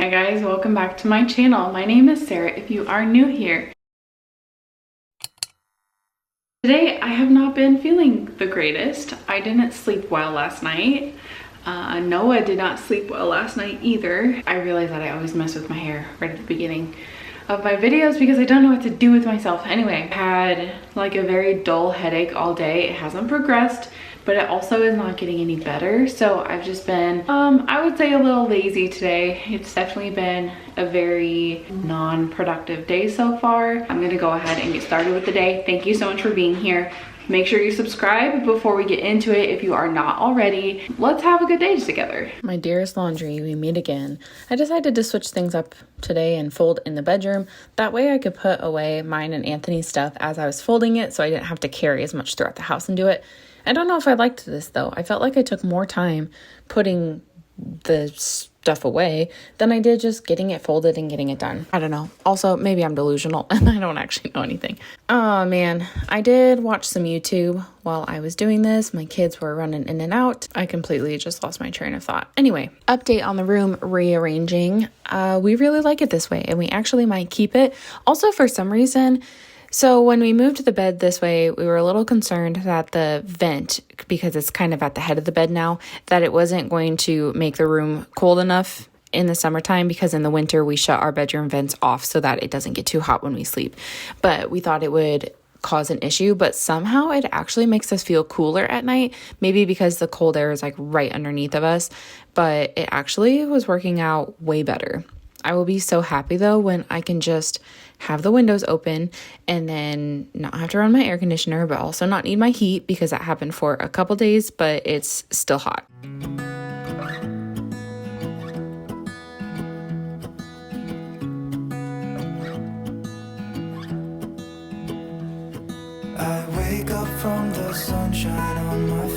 Hi guys, welcome back to my channel. My name is Sarah if you are new here. Today I have not been feeling the greatest. I didn't sleep well last night. Noah did not sleep well last night either. I realize that I always mess with my hair right at the beginning of my videos because I don't know what to do with myself. Anyway, I had like a very dull headache all day. It hasn't progressed, but it also is not getting any better. So I've just been, I would say a little lazy today. It's definitely been a very non-productive day so far. I'm gonna go ahead and get started with the day. Thank you so much for being here. Make sure you subscribe before we get into it if you are not already. Let's have a good day together. My dearest laundry, we meet again. I decided to switch things up today and fold in the bedroom. That way I could put away mine and Anthony's stuff as I was folding it so I didn't have to carry as much throughout the house and do it. I don't know if I liked this though. I felt like I took more time putting the stuff away than I did just getting it folded and getting it done. I don't know. Also, maybe I'm delusional and I don't actually know anything. Oh man, I did watch some YouTube while I was doing this. My kids were running in and out. I completely just lost my train of thought. Anyway, update on the room rearranging. We really like it this way and we actually might keep it. Also, for some reason, so when we moved the bed this way, we were a little concerned that the vent, because it's kind of at the head of the bed now, that it wasn't going to make the room cold enough in the summertime, because in the winter we shut our bedroom vents off so that it doesn't get too hot when we sleep. But we thought it would cause an issue, but somehow it actually makes us feel cooler at night, maybe because the cold air is like right underneath of us, but it actually was working out way better. I will be so happy though when I can just have the windows open and then not have to run my air conditioner, but also not need my heat, because that happened for a couple days, but it's still hot. I wake up from the sunshine on my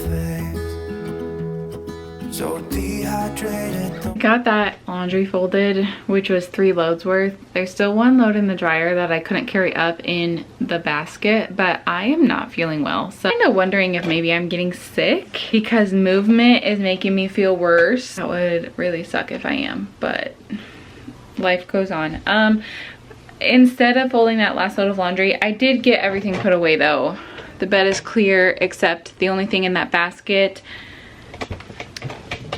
face, so dehydrated. Got that laundry folded, which was 3 loads worth. There's still 1 load in the dryer that I couldn't carry up in the basket, but I am not feeling well. So I'm kind of wondering if maybe I'm getting sick because movement is making me feel worse. That would really suck if I am, but life goes on. Instead of folding that last load of laundry, I did get everything put away though. The bed is clear, except the only thing in that basket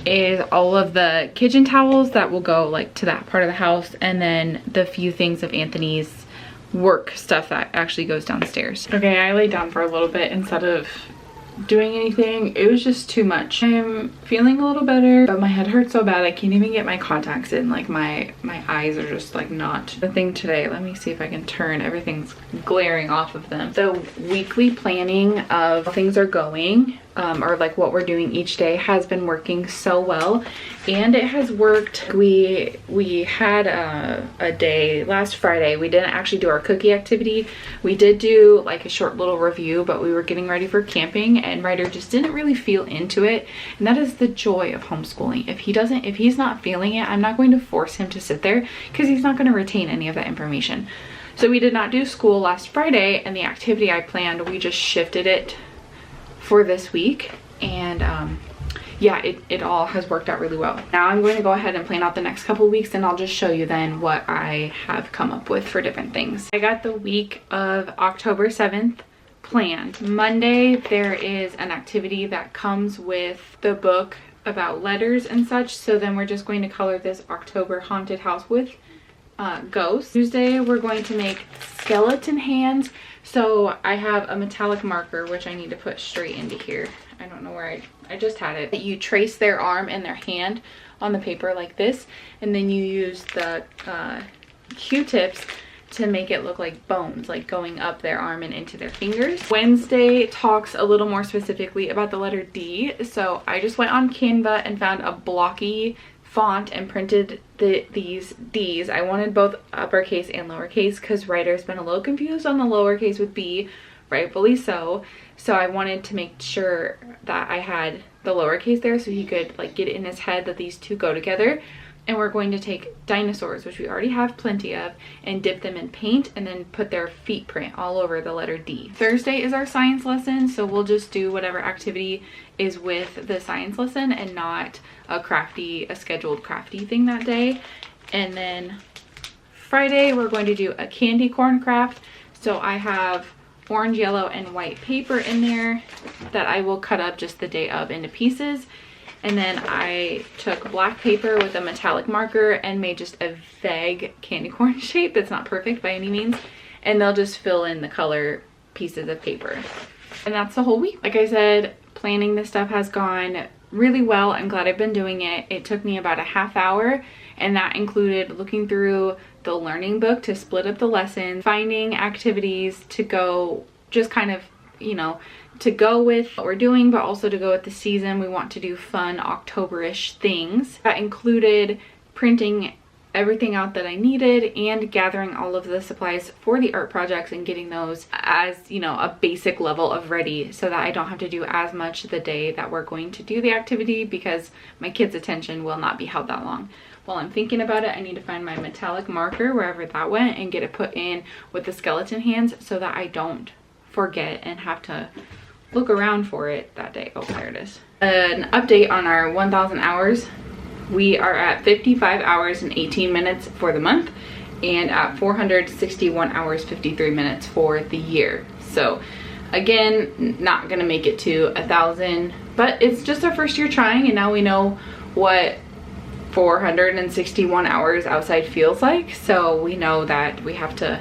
is all of the kitchen towels that will go like to that part of the house, and then the few things of Anthony's work stuff that actually goes downstairs. Okay, I laid down for a little bit instead of doing anything. It was just too much. I'm feeling a little better, but my head hurts so bad I can't even get my contacts in. Like my eyes are just like not the thing today. Let me see if I can turn. Everything's glaring off of them. The weekly planning of how things are going, or like what we're doing each day, has been working so well, and it has worked. We had a day last Friday. We didn't actually do our cookie activity. We did do like a short little review, but we were getting ready for camping and Ryder just didn't really feel into it, and that is the joy of homeschooling. If he's not feeling it, I'm not going to force him to sit there because he's not going to retain any of that information. So we did not do school last Friday, and the activity I planned, we just shifted it for this week, and yeah, it all has worked out really well. Now I'm going to go ahead and plan out the next couple weeks, and I'll just show you then what I have come up with for different things. I got the week of October 7th planned. Monday there is an activity that comes with the book about letters and such, so then we're just going to color this October haunted house with ghosts. Tuesday we're going to make skeleton hands. So I have a metallic marker, which I need to put straight into here. I don't know where I just had it. You trace their arm and their hand on the paper like this, and then you use the Q-tips to make it look like bones, like going up their arm and into their fingers. Wednesday talks a little more specifically about the letter D. So I just went on Canva and found a blocky font and printed these D's. I wanted both uppercase and lowercase because Ryder's been a little confused on the lowercase with B, rightfully so. So I wanted to make sure that I had the lowercase there so he could like get it in his head that these two go together. And we're going to take dinosaurs, which we already have plenty of, and dip them in paint and then put their feet print all over the letter D. Thursday is our science lesson, so we'll just do whatever activity is with the science lesson and not a scheduled crafty thing that day. And then Friday, we're going to do a candy corn craft. So I have orange, yellow, and white paper in there that I will cut up just the day of into pieces. And then I took black paper with a metallic marker and made just a vague candy corn shape. It's not perfect by any means. And they'll just fill in the color pieces of paper. And that's the whole week. Like I said, planning this stuff has gone really well. I'm glad I've been doing it. It took me about a half hour, and that included looking through the learning book to split up the lessons, finding activities to go just kind of, you know, to go with what we're doing, but also to go with the season. We want to do fun October-ish things. That included printing everything out that I needed and gathering all of the supplies for the art projects and getting those as, you know, a basic level of ready so that I don't have to do as much the day that we're going to do the activity, because my kids' attention will not be held that long. While I'm thinking about it, I need to find my metallic marker wherever that went and get it put in with the skeleton hands so that I don't forget and have to look around for it that day. Oh, there it is. An update on our 1,000 hours. We are at 55 hours and 18 minutes for the month and at 461 hours 53 minutes for the year. So again, not gonna make it to 1,000, but it's just our first year trying, and now we know what 461 hours outside feels like. So we know that we have to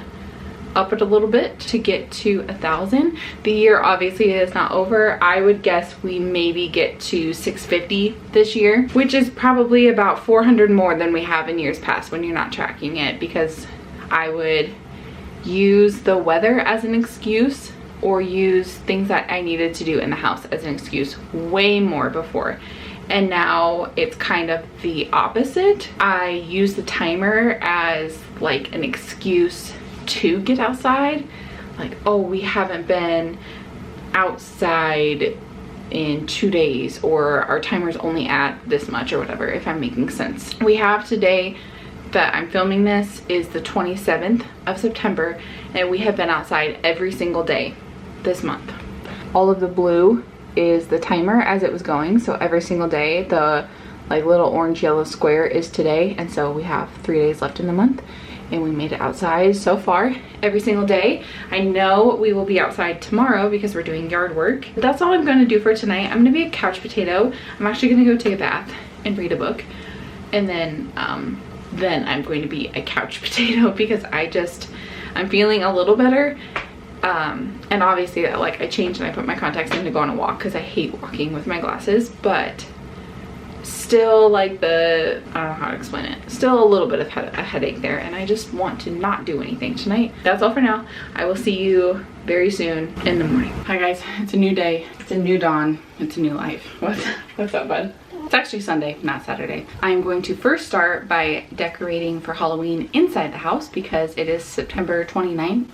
up it a little bit to get to 1,000. The year obviously is not over. I would guess we maybe get to 650 this year, which is probably about 400 more than we have in years past when you're not tracking it, because I would use the weather as an excuse or use things that I needed to do in the house as an excuse way more before. And now it's kind of the opposite. I use the timer as like an excuse to get outside. Like, oh, we haven't been outside in 2 days, or our timer's only at this much, or whatever, if I'm making sense. We have today that I'm filming this is the 27th of September, and we have been outside every single day this month. All of the blue is the timer as it was going, so every single day the like little orange yellow square is today, and so we have 3 days left in the month. And we made it outside so far every single day. I know we will be outside tomorrow because we're doing yard work. But that's all I'm going to do for tonight. I'm going to be a couch potato. I'm actually going to go take a bath and read a book. And then I'm going to be a couch potato because I'm feeling a little better. And obviously like I changed and I put my contacts in to go on a walk because I hate walking with my glasses. But still, like I don't know how to explain it, still a little bit of a headache there, and I just want to not do anything tonight. That's all for now. I will see you very soon in the morning. Hi guys, it's a new day, it's a new dawn, it's a new life. What's up, bud? It's actually Sunday, not Saturday. I'm going to first start by decorating for Halloween inside the house because it is September 29th.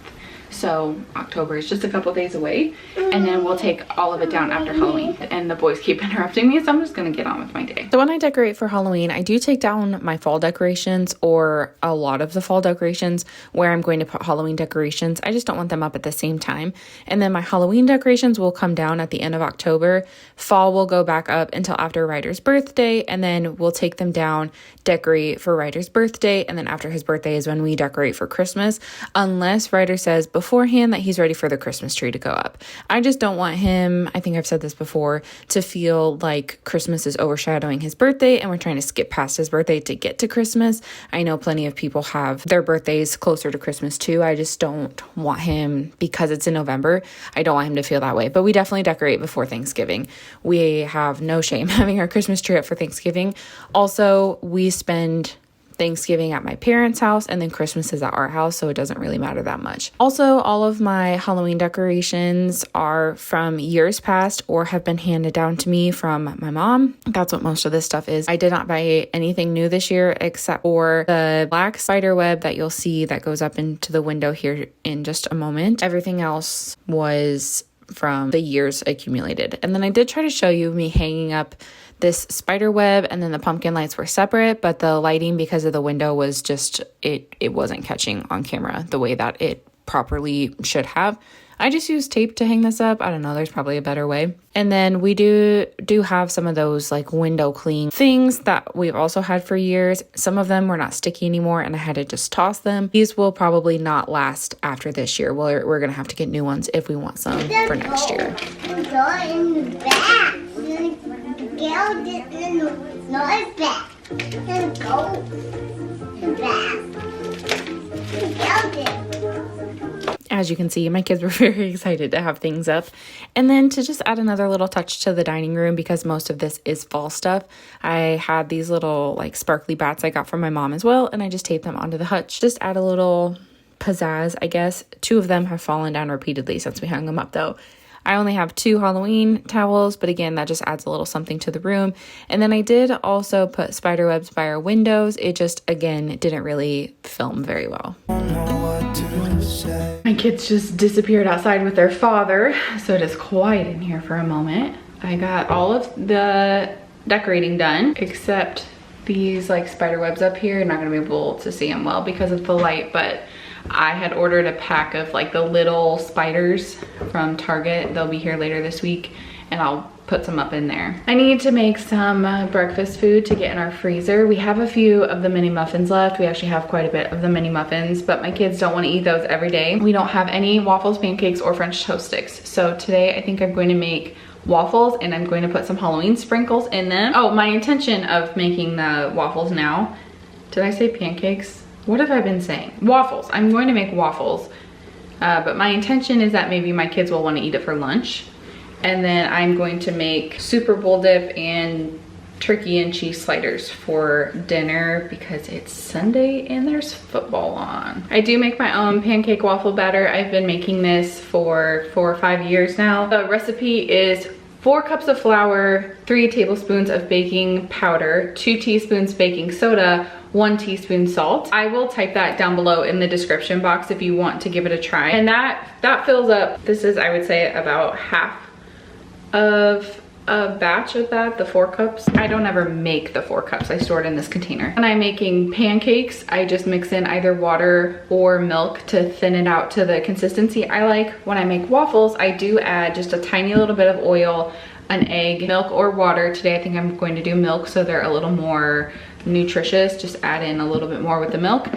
So October is just a couple days away, and then we'll take all of it down after Halloween. And the boys keep interrupting me, so I'm just gonna get on with my day. So when I decorate for Halloween, I do take down my fall decorations, or a lot of the fall decorations where I'm going to put Halloween decorations. I just don't want them up at the same time. And then my Halloween decorations will come down at the end of October. Fall will go back up until after Ryder's birthday, and then we'll take them down, decorate for Ryder's birthday, and then after his birthday is when we decorate for Christmas, unless Ryder says beforehand that he's ready for the Christmas tree to go up. I just don't want him, I think I've said this before, to feel like Christmas is overshadowing his birthday and we're trying to skip past his birthday to get to Christmas. I know plenty of people have their birthdays closer to Christmas too. I just don't want him, because it's in November, I don't want him to feel that way. But we definitely decorate before Thanksgiving. We have no shame having our Christmas tree up for Thanksgiving. Also, we spend Thanksgiving at my parents' house, and then Christmas is at our house, so it doesn't really matter that much. Also, all of my Halloween decorations are from years past or have been handed down to me from my mom. That's what most of this stuff is. I did not buy anything new this year except for the black spider web that you'll see that goes up into the window here in just a moment. Everything else was from the years accumulated. And then I did try to show you me hanging up this spider web, and then the pumpkin lights were separate, but the lighting because of the window was just, it wasn't catching on camera the way that it properly should have. I just use tape to hang this up. I don't know, there's probably a better way. And then we do have some of those like window clean things that we've also had for years. Some of them were not sticky anymore and I had to just toss them. These will probably not last after this year. We're gonna have to get new ones if we want some for next year. As you can see, my kids were very excited to have things up. And then to just add another little touch to the dining room, because most of this is fall stuff, I had these little like sparkly bats I got from my mom as well, and I just taped them onto the hutch. Just add a little pizzazz, I guess. 2 of them have fallen down repeatedly since we hung them up though. I only have 2 Halloween towels, but again, that just adds a little something to the room. And then I did also put spider webs by our windows. It just, again, didn't really film very well. My kids just disappeared outside with their father, so it is quiet in here for a moment. I got all of the decorating done, except these like spider webs up here. I'm not gonna be able to see them well because of the light, but I had ordered a pack of like the little spiders from Target. They'll be here later this week and I'll put some up in there. I need to make some breakfast food to get in our freezer. We have a few of the mini muffins left. We actually have quite a bit of the mini muffins, but my kids don't want to eat those every day. We don't have any waffles, pancakes, or French toast sticks. So today I think I'm going to make waffles and I'm going to put some Halloween sprinkles in them. Oh, my intention of making the waffles now. Did I say pancakes? What have I been saying? Waffles. I'm going to make waffles. But my intention is that maybe my kids will want to eat it for lunch. And then I'm going to make Superbowl dip and turkey and cheese sliders for dinner because it's Sunday and there's football on. I do make my own pancake waffle batter. I've been making this for 4 or 5 years now. The recipe is 4 cups of flour, 3 tablespoons of baking powder, 2 teaspoons baking soda, 1 teaspoon salt. I will type that down below in the description box if you want to give it a try. And that fills up, this is, I would say, about half of a batch of that, the 4 cups. I don't ever make the 4 cups, I store it in this container. When I'm making pancakes, I just mix in either water or milk to thin it out to the consistency I like. When I make waffles, I do add just a tiny little bit of oil, an egg, milk or water. Today I think I'm going to do milk so they're a little more nutritious. Just add in a little bit more with the milk.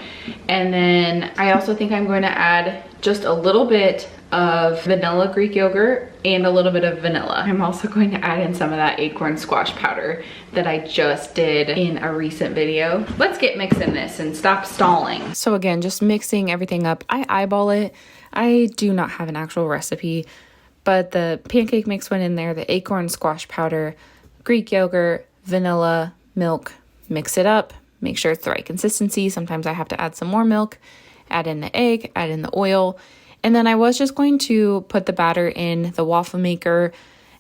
And then I also think I'm going to add just a little bit of vanilla Greek yogurt and a little bit of vanilla. I'm also going to add in some of that acorn squash powder that I just did in a recent video. Let's get mixing this and stop stalling. So again, just mixing everything up. I eyeball it. I do not have an actual recipe, but the pancake mix went in there, the acorn squash powder, Greek yogurt, vanilla, milk, mix it up, make sure it's the right consistency. Sometimes I have to add some more milk, add in the egg, add in the oil. And then I was just going to put the batter in the waffle maker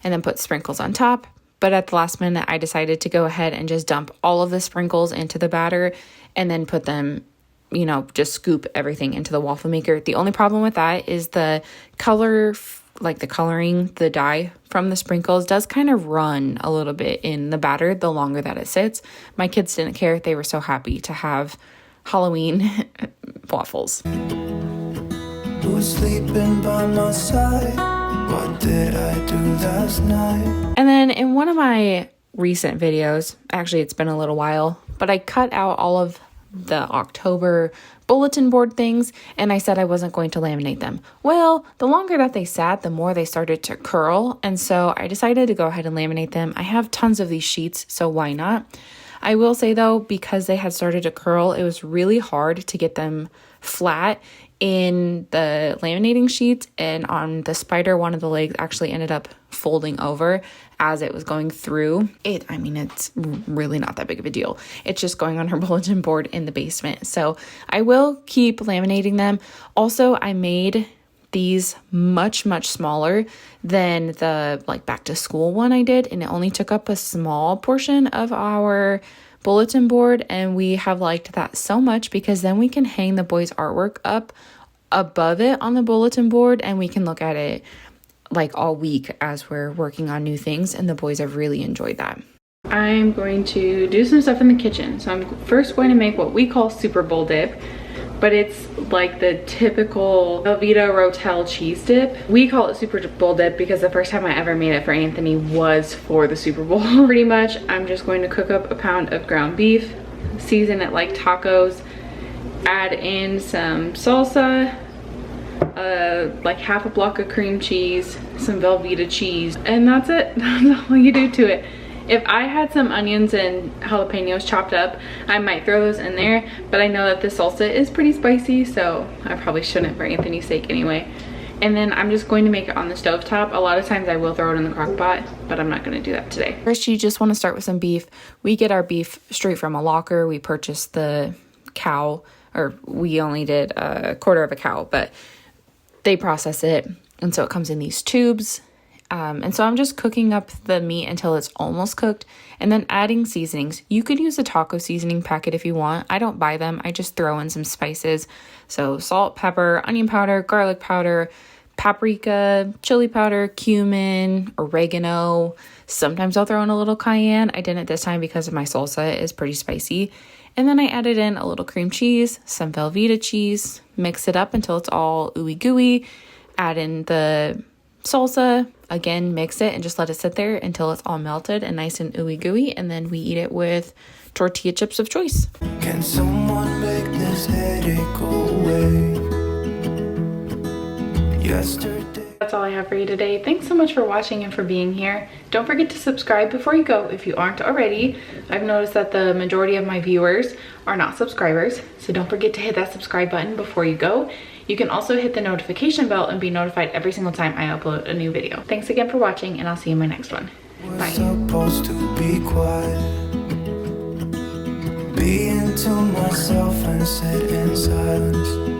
and then put sprinkles on top. But at the last minute, I decided to go ahead and just dump all of the sprinkles into the batter and then put them, you know, just scoop everything into the waffle maker. The only problem with that is the color, like the coloring, the dye from the sprinkles does kind of run a little bit in the batter the longer that it sits. My kids didn't care. They were so happy to have Halloween waffles. You were sleeping by my side. What did I do last night? And then in one of my recent videos, actually it's been a little while, but I cut out all of the October bulletin board things and I said I wasn't going to laminate them. Well, the longer that they sat, the more they started to curl, and so I decided to go ahead and laminate them. I have tons of these sheets, so why not? I will say though, because they had started to curl, it was really hard to get them flat in the laminating sheets, and on the spider, one of the legs actually ended up folding over as it was going through it. I mean, it's really not that big of a deal. It's just going on her bulletin board in the basement. So I will keep laminating them. Also, I made these much smaller than the like back to school one I did, and it only took up a small portion of our bulletin board, and we have liked that so much because then we can hang the boys' artwork up above it on the bulletin board and we can look at it like all week as we're working on new things, and the boys have really enjoyed that. I'm going to do some stuff in the kitchen. So I'm first going to make what we call Superbowl dip. but it's like the typical Velveeta Rotel cheese dip. We call it Superbowl dip because the first time I ever made it for Anthony was for the Super Bowl. Pretty much, I'm just going to cook up a pound of ground beef, season it like tacos, add in some salsa, like half a block of cream cheese, some Velveeta cheese, and that's it. That's all you do to it. If I had some onions and jalapenos chopped up, I might throw those in there, but I know that the salsa is pretty spicy, so I probably shouldn't for Anthony's sake anyway. And then I'm just going to make it on the stovetop. A lot of times I will throw it in the crock pot, but I'm not going to do that today. First, you just want to start with some beef. We get our beef straight from a locker. We purchased the cow, or we only did a quarter of a cow, but they process it, and so it comes in these tubes. And so I'm just cooking up the meat until it's almost cooked and then adding seasonings. You could use a taco seasoning packet if you want. I don't buy them. I just throw in some spices. So salt, pepper, onion powder, garlic powder, paprika, chili powder, cumin, oregano. Sometimes I'll throw in a little cayenne. I didn't this time because my salsa is pretty spicy. And then I added in a little cream cheese, some Velveeta cheese, mix it up until it's all ooey gooey. Add in the salsa, again, mix it and just let it sit there until it's all melted and nice and ooey gooey, and then we eat it with tortilla chips of choice. Can someone make this headache go away? Yesterday. That's all I have for you today. Thanks so much for watching and for being here. Don't forget to subscribe before you go if you aren't already. I've noticed that the majority of my viewers are not subscribers, so don't forget to hit that subscribe button before you go. You can also hit the notification bell and be notified every single time I upload a new video. Thanks again for watching, and I'll see you in my next one. Bye. Supposed to be quiet, be into myself and sit in silence.